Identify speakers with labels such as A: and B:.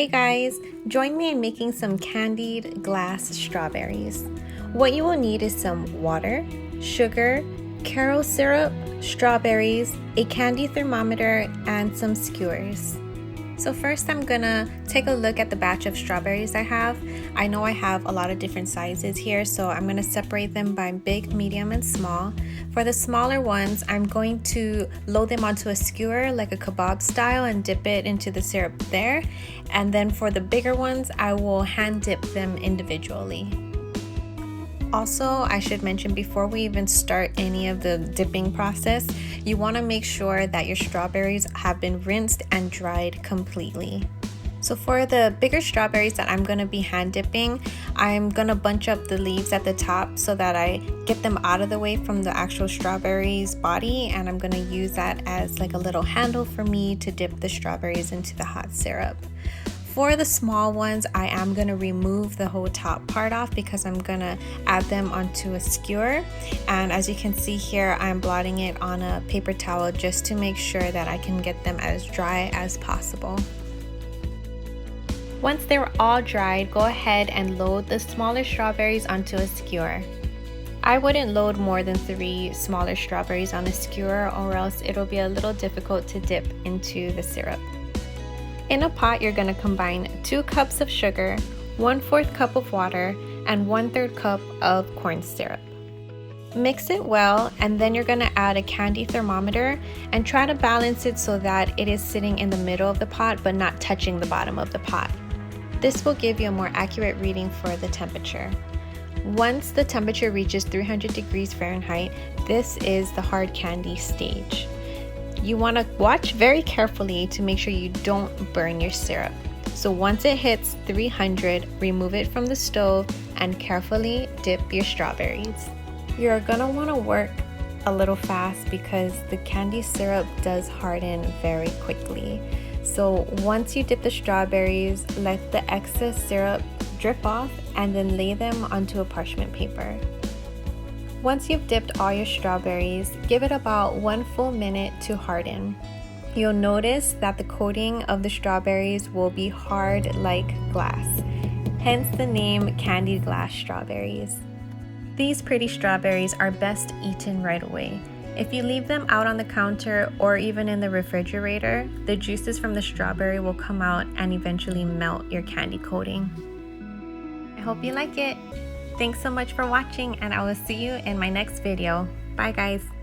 A: Hey guys, join me in making some candied glass strawberries. What you will need is some water, sugar, carob syrup, strawberries, a candy thermometer, and some skewers. So first I'm gonna take a look at the batch of strawberries I have. I know I have a lot of different sizes here, so I'm gonna separate them by big, medium, and small. For the smaller ones, I'm going to load them onto a skewer like a kebab style and dip it into the syrup there. And then for the bigger ones, I will hand dip them individually. Also, I should mention before we even start any of the dipping process, you want to make sure that your strawberries have been rinsed and dried completely. So for the bigger strawberries that I'm going to be hand dipping, I'm going to bunch up the leaves at the top so that I get them out of the way from the actual strawberries body, and I'm going to use that as like a little handle for me to dip the strawberries into the hot syrup. For the small ones, I am going to remove the whole top part off because I'm going to add them onto a skewer. And as you can see here, I'm blotting it on a paper towel just to make sure that I can get them as dry as possible. Once they're all dried, go ahead and load the smaller strawberries onto a skewer. I wouldn't load more than 3 smaller strawberries on a skewer, or else it'll be a little difficult to dip into the syrup. In a pot, you're going to combine 2 cups of sugar, 1/4 cup of water, and 1/3 cup of corn syrup. Mix it well, and then you're going to add a candy thermometer and try to balance it so that it is sitting in the middle of the pot but not touching the bottom of the pot. This will give you a more accurate reading for the temperature. Once the temperature reaches 300 degrees Fahrenheit, this is the hard candy stage. You want to watch very carefully to make sure you don't burn your syrup. So once it hits 300, remove it from the stove and carefully dip your strawberries. You're gonna want to work a little fast because the candy syrup does harden very quickly. So once you dip the strawberries, let the excess syrup drip off and then lay them onto a parchment paper. Once you've dipped all your strawberries, give it about 1 full minute to harden. You'll notice that the coating of the strawberries will be hard like glass, hence the name candied glass strawberries. These pretty strawberries are best eaten right away. If you leave them out on the counter or even in the refrigerator, the juices from the strawberry will come out and eventually melt your candy coating. I hope you like it. Thanks so much for watching, and I will see you in my next video. Bye guys.